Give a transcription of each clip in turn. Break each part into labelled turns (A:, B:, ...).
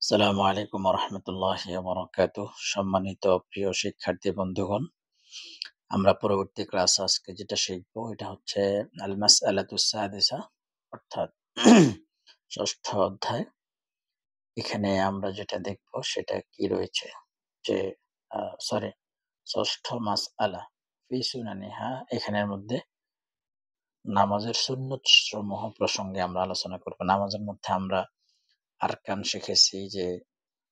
A: আসসালামু আলাইকুম রহমতুল্লাহি ওয়া বারাকাতুহু। সম্মানিত প্রিয় শিক্ষার্থী বন্ধুগণ, আমরা পরবর্তী ক্লাস আজকে যেটা শিখবো এটা হচ্ছে আল মাসআলাতুস সাদিসা, অর্থাৎ ষষ্ঠ অধ্যায়। এখানে আমরা যেটা দেখবো সেটা কি রয়েছে যে সরি ষষ্ঠ মাসআলা ফি সুনানিহা, এখানের মধ্যে নামাজের সুন্নত সমূহ প্রসঙ্গে আমরা আলোচনা করব। নামাজের মধ্যে আমরা আরকান শিখেছি যে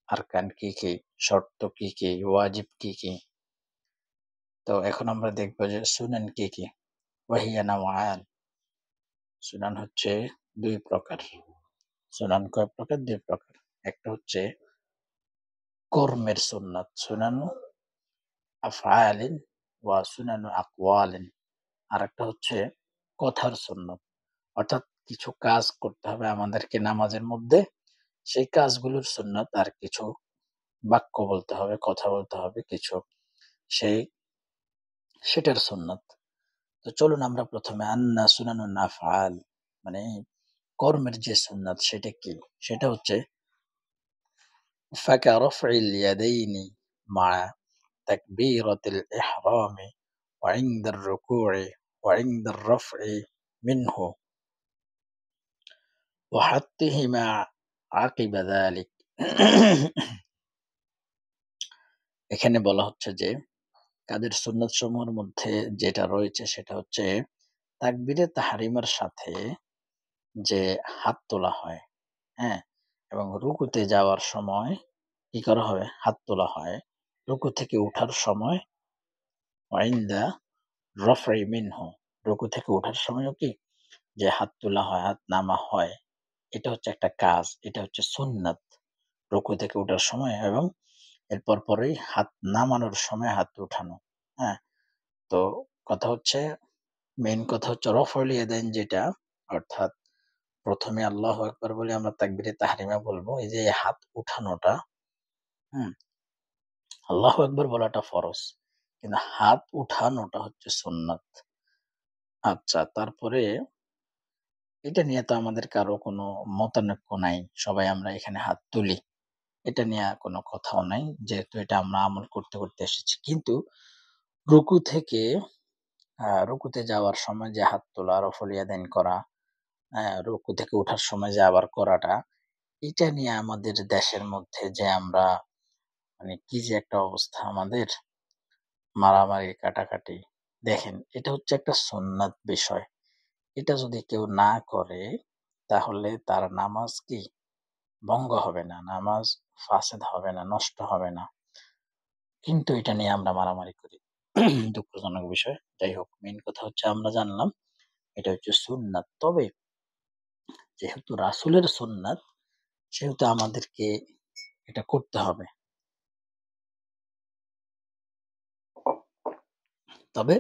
A: আরকান কি কি, শর্ত কি কি, ওয়াজিব কি কি। তো এখন আমরা দেখব যে সুনান কি কি। ওয়াহিয়া নাওয়ান, সুনান হচ্ছে দুই প্রকার। সুনান কয় প্রকার? দুই প্রকার। একটা হচ্ছে কর্মের সুন্নাত, সুনানু আফআলিন ওয়া সুনানু আকওয়ালিন। আর একটা হচ্ছে কথার সুন্নাত, অর্থাৎ কিছু কাজ করতে হবে আমাদেরকে নামাজের মধ্যে, সেই কাজগুলোর সুন্নাত। আর কিছু বাক্য বলতে হবে, কথা বলতে হবে কিছু, সেই সেটার সুন্নাত। তো চলুন আমরা প্রথমে আন্না সুনানুন আফআল, মানে কর্মের যে সুন্নাত সেটা কি। সেটা হচ্ছে ফাকা রাফইল ইয়াদাইনি মা তাকবীরাতিল ইহরামি ওয়া ইনদার রুকু'i ওয়া ইনদার রাফ'i মিনহু ওয়া হাত্তিহিমা আকিবা যালিক। এখানে বলা হচ্ছে যে কাদের সুন্নাত সমূহের মধ্যে যেটা রয়েছে সেটা হচ্ছে তাকবীরে তাহরিমার সাথে যে হাত তোলা হয়, হ্যাঁ? এবং রুকুতে যাওয়ার সময় কি করা হবে? হাত তোলা হয়। রুকু থেকে উঠার সময় ওয়াইন্দা রফই মিনহু, রুকু থেকে উঠার সময়ও কি যে হাত তোলা হয়, হাত নামা হয়। এটা হচ্ছে একটা কাজ, এটা হচ্ছে সুন্নাত। রুকু থেকে উঠার সময় এবং এরপর পরেই হাত নামানোর সময় হাত উঠানো। হ্যাঁ? তো কথা হচ্ছে, মেইন কথা হচ্ছে রফউল ইয়াদাইন যেটা, অর্থাৎ প্রথমে আল্লাহু আকবার বলে আমরা তাকবীরে তাহরিমা বলবো। এই যে হাত উঠানোটা, হুম? আল্লাহু আকবার বলাটা ফরজ, কিন্তু হাত উঠানোটা হচ্ছে সুন্নাত। আচ্ছা, তারপরে এটা নিয়ে তো আমাদের কারো কোনো মতানৈক্য নাই। সবাই আমরা এখানে হাত তুলি। এটা নিয়ে কোনো কথাও নাই। যেহেতু এটা আমরা আমল করতে, করতে এসেছি। কিন্তু রুকু থেকে রুকুতে যাওয়ার সময় যে হাত তোলা, রফল ইয়াদাইন করা, রুকু থেকে উঠার সময় যে আবার করাটা, এটা নিয়ে আমাদের দেশের মধ্যে যে আমরা মানে কি যে একটা অবস্থা আমাদের, মারামারি কাটাকাটি। দেখেন, এটা হচ্ছে একটা সুন্নাত বিষয়। এটা যদি কেউ না করে তাহলে তার নামাজ কি ভঙ্গ হবে না, নামাজ ফাসেদ হবে না, নষ্ট হবে না। কিন্তু এটা নিয়ে আমরা মারামারি করি। দুঃখজনক বিষয়। যাই হোক, মেইন কথা হচ্ছে আমরা জানলাম এটা হচ্ছে সুন্নাত। তবে যেহেতু রাসূলের সুন্নাত সেহেতু আমাদেরকে এটা করতে হবে। তবে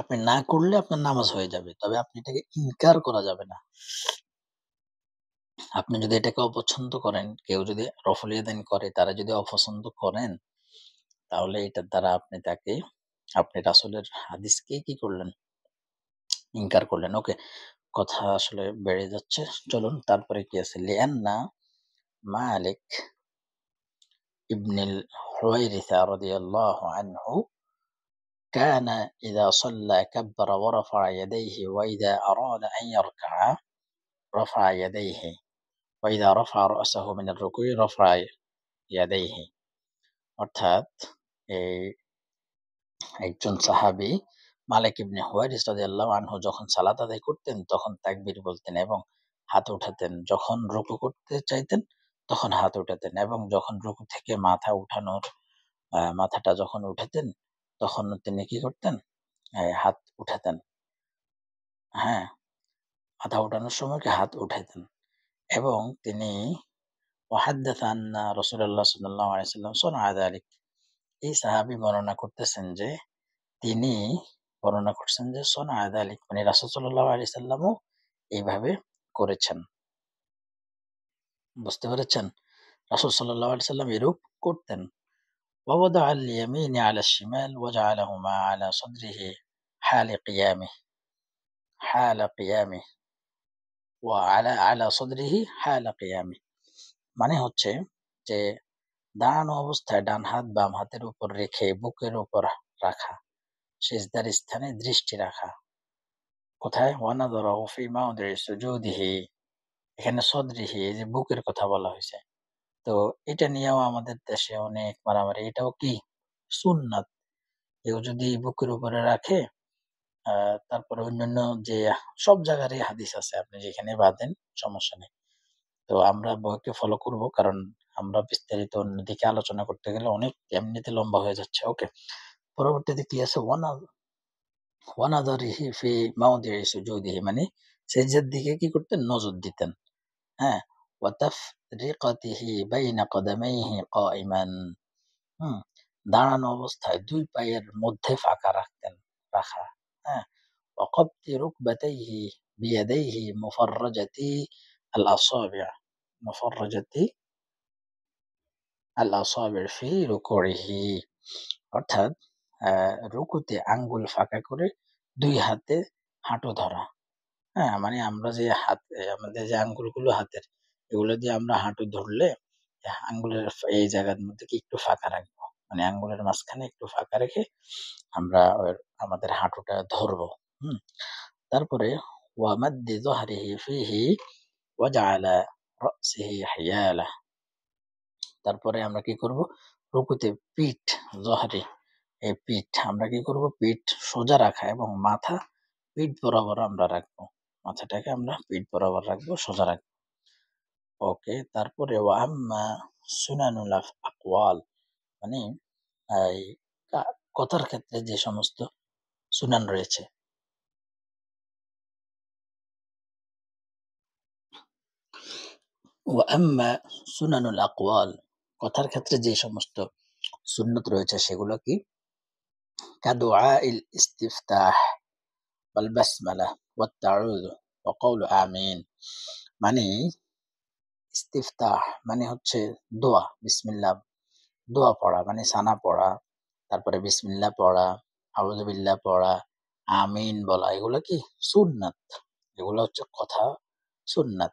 A: আপনি না করলে আপনার নামাজ হয়ে যাবে। তবে আপনি এটাকে ইনকার করা যাবে না। আপনি যদি এটাকে অপছন্দ করেন, কেউ যদি রফল ইয়াদাইন করে, তারা যদি অপছন্দ করেন, তাহলে এটার দ্বারা আপনি রাসূলের হাদিসকেই কি করলেন? ইনকার করলেন। ওকে, কথা আসলে বেড়ে যাচ্ছে। চলুন তারপরে কি আছে? লিআন্না মালিক ইবনুল হুয়াইরিথা রাদিয়াল্লাহু আনহু كان إذا صلى كبر ورفع يديه وإذا أراد أن يركع رفع يديه وإذا رفع رأسه من الركوع رفع يديه। অর্থাৎ এই একজন সাহাবী মালিক ইবনে হুয়াইরিস রাদিয়াল্লাহু আনহু যখন সালাত আদায় করতেন তখন তাকবীর বলতেন এবং হাত উঠাতেন। যখন রুকু করতে চাইতেন তখন হাত উঠাতেন এবং যখন রুকু থেকে মাথাটা যখন উঠাতেন তখন তিনি কি করতেন? হাত উঠাতেন। হ্যাঁ? মাথা উঠানোর সময় কি হাত উঠাতেন এবং তিনি ওয়াহাদ্দাথা আন্না রাসূলুল্লাহ সাল্লাল্লাহু আলাইহি ওয়াসাল্লাম সানা'a যালিক। এই সাহাবী বর্ণনা করতেছেন যে তিনি বর্ণনা করছেন যে সানা'a যালিক, মানে রাসূল সাল্লাল্লাহু আলাইহি সাল্লামও এইভাবে করেছেন। বুঝতে পেরেছেন? রাসূল সাল্লাল্লাহু আলাইহি সাল্লাম এরূপ করতেন। ওয়া ওয়াদা'a আল-ইয়ামিনি 'আলা আশ-শিমাল ওয়া জা'ালাহুমা 'আলা সাদরিহি হালা কিয়ামিহি ওয়া 'আলা সাদরিহি হালা কিয়ামিহি। মানে হচ্ছে যে দাঁড়ানো অবস্থায় ডান হাত বাম হাতের উপর রেখে বুকের উপর রাখা, সিজদার স্থানে দৃষ্টি রাখা। কোথায়? ওয়ানাযারাহু ফি মাওদি'i সুজুদিহি, এখানে সদরিহি, এই যে বুকের কথা বলা হইছে। তো এটা নিয়েও আমাদের দেশে অনেক মারামারি। এটাও কি? সুন্নাত। কেউ যদি বুকের উপরে রাখে, আ তারপরে অন্যান্য যে সব জায়গারই হাদিস আছে। আপনি যেখানে বাঁধেন সমস্যা নেই। তো আমরা বইকে ফলো করব, কারণ আমরা বিস্তারিত অন্যদিকে আলোচনা করতে গেলে অনেক এমনিতে লম্বা হয়ে যাচ্ছে। ওকে। পরবর্তীতে কি আছে? ওয়ানাযারিহি ফি মাওদি'i সুজুদিহি, মানে সেজদার দিকে কি করতেন? নজর দিতেন। হ্যাঁ? ওয়া তাফরিকাতিহি বাইনা কদামাইহি কাইমান, হুম? দাঁড়ানো অবস্থায় ২ পায়ের মধ্যে ফাঁকা রাখা। হ্যাঁ? ওয়া কবদি রুকবাতাইহি বিয়াদাইহি মুফাররাজাতি মুফাররাজাতি আল-আসাবি' ফি রুকুইহি, অর্থাৎ আ রুকুতে আঙ্গুল ফাঁকা করে ২ হাতে হাঁটু ধরা। হ্যাঁ? মানে আমরা যে আমাদের যে আঙ্গুলগুলো হাতের, এগুলো দিয়ে আমরা হাঁটু ধরলে আঙ্গুলের এই জায়গার মধ্যে কি একটু ফাঁকা রাখবো। মানে আঙ্গুলের মাঝখানে একটু ফাঁকা রেখে আমরা আমাদের হাঁটুটা ধরবো। হুম? তারপরে ওয়া মাদ্দি যাহরিহি ফিহি ওয়া জাআলা রাসিহি হিয়ালাহ। তারপরে আমরা কি করব? রুকুতে পিঠ, জহরি, এই পিঠ আমরা কি করব? পিঠ সোজা রাখা এবং মাথা পিঠ বরাবর আমরা রাখবো। মাথাটাকে আমরা পিঠ বরাবর রাখবো, সোজা রাখবো। ওকে। তারপরে ওয়া আম্মা সুনানুল আকওয়াল, মানে এই কা কথার ক্ষেত্রে যে সমস্ত সুনান রয়েছে। ওয়া আম্মা সুনানুল আকওয়াল, কথার ক্ষেত্রে যে সমস্ত সুন্নত রয়েছে সেগুলো কি? কাদুআইল ইস্তিফতাহ ওয়াল বাসমালা ওয়াত তাউযু ওয়া কাউলু আমিন। মানে ইস্তিফতাহ মানে হচ্ছে দোয়া, বিসমিল্লাহ, দোয়া পড়া মানে সানা পড়া, তারপরে বিসমিল্লাহ পড়া, আউযু বিল্লাহ পড়া, আমিন বলা, এগুলো কি? সুন্নাত। এগুলো হচ্ছে কথা, সুন্নাত।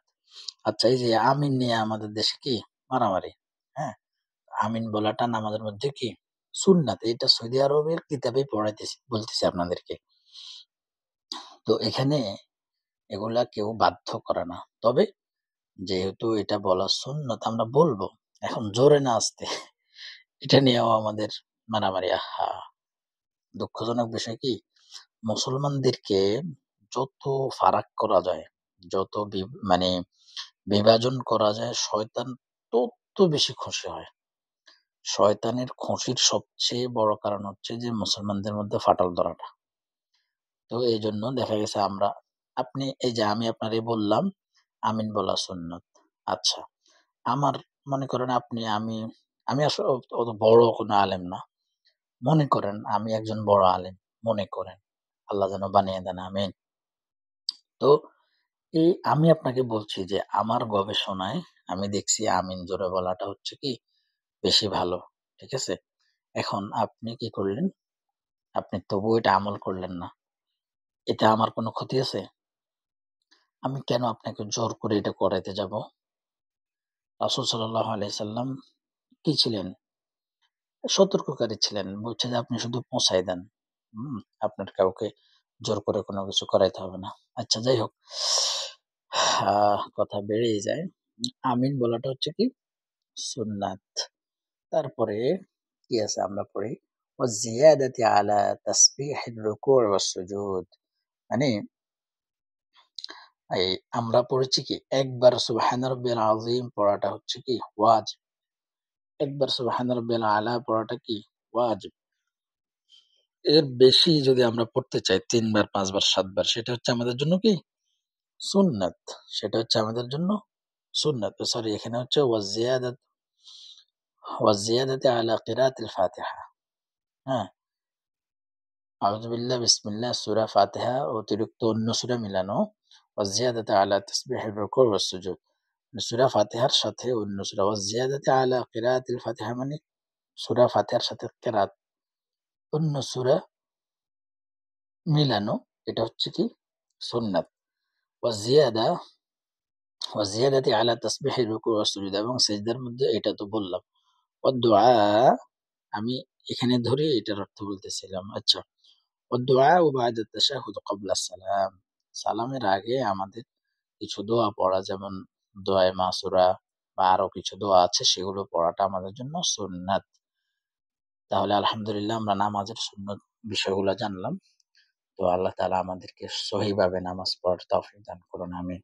A: আচ্ছা, এই যে আমিন নিয়ে আমাদের দেশে কি মারামারি, হ্যাঁ? আমিন বলাটা নামাজের মধ্যে কি? সুন্নাত। এটা সৌদি আরবের কিতাবেই পড়াইতেছি, বলতেছি আপনাদেরকে। তো এখানে এগুলা কেউ বাধ্য করে না। তবে যেহেতু এটা বলা সুন্নত আমরা বলবো। এখন জোরে না আস্তে, এটা নিয়েও আমাদের মারামারি। আহা! দুঃখজনক বিষয় কি? মুসলমানদেরকে যত ফারাক করা যায়, যত মানে বিভাজন করা যায়, শয়তান তত বেশি খুশি হয়। শয়তানের খুশির সবচেয়ে বড় কারণ হচ্ছে যে মুসলমানদের মধ্যে ফাটল ধরাটা। তো এইজন্য দেখা গেছে এই যে আমি আপনারে বললাম, আমিন বলা সুন্নত। আচ্ছা, আমার মনে করেন আমি আসলে অত বড় কোনো আলেম না। মনে করেন আমি একজন বড় আলেম, মনে করেন। আল্লাহ যেন বানিয়ে দেন, আমিন। তো আমি আপনাকে বলছি যে আমার গবেষণায় আমি দেখছি আমিন জোরে বলাটা হচ্ছে কি বেশি ভালো। ঠিক আছে? এখন আপনি কি করলেন? আপনি তবুও এটা আমল করলেন না। এতে আমার কোনো ক্ষতি আছে? আমি কেন আপনাকে জোর করে এটা করাইতে যাব? রাসূল সাল্লাল্লাহু আলাইহি সাল্লাম কি ছিলেন? সতর্ককারী ছিলেন। বলছে যে আপনি শুধু পৌঁছায় দেন। হুম? আপনার কাউকে জোর করে কোনো কিছু করাইতে হবে না। আচ্ছা, যাই হোক। কথা বেড়েই যায়। আমিন বলাটা হচ্ছে কি? সুন্নাত। তারপরে কি আছে আমরা পড়ি? ওয়াজ-জিয়াদাতি আলা তাসবিহির রুকু' ওয়াস-সুজুদ। মানে এই আমরা পড়েছি কি একবার সুবহান রাব্বিয়াল আযীম পড়াটা হচ্ছে কি ওয়াজিব। একবার সুবহান রাব্বিয়াল আলা পড়াটা কি ওয়াজিব। এর বেশি যদি আমরা পড়তে চাই ৩ বার, ৫ বার, ৭ বার, সেটা হচ্ছে আমাদের জন্য কি? সুন্নাত। সেটা হচ্ছে আমাদের জন্য সুন্নাত। সরি, এখানে হচ্ছে ওয়াজ-জিয়াদাতি আলা কিরাআতিল ফাতিহা। হ্যাঁ? আউযু বিল্লাহ, বিসমিল্লাহ, সূরা ফাতিহা অতিরিক্ত অন্য সূরা মিলানো। ওয়াজ-জিয়াদাতি আলা তাসবিহির রুকু' ওয়াস-সুজুদ। সূরা ফাতিহার সাথে অন্য সূরা, ওয়াজ-জিয়াদাতি আলা কিরাআতিল ফাতিহা মানে সূরা ফাতিহার সাথে কেরাত অন্য সূরা মিলানো। এটা হচ্ছে কি? সুন্নাত। ওয়াজ-জিয়াদা ওয়া জিয়াদাতি আলা তাসবিহি রুকু ওয়া সুজুদ, এবং সিজদার মধ্যে এটা তো বললাম। ওয়াদ দুআ, আমি এখানে ধরে এটার অর্থ বলতেছিলাম। আচ্ছা, ওয়াদ দুআ বা'দা তাশাহুদ ক্বাবলা সালাম, সালামের আগে আমাদের কিছু দোয়া পড়া, যেমন দোয়ায়ে মাসুরা বা আরো কিছু দোয়া আছে, সেগুলো পড়াটা আমাদের জন্য সুন্নাত। তাহলে আলহামদুলিল্লাহ আমরা নামাজের সুন্নত বিষয়গুলো জানলাম। তো আল্লাহ তাআলা আমাদেরকে সহিভাবে নামাজ পড়ার তৌফিক দান করুন। আমিন।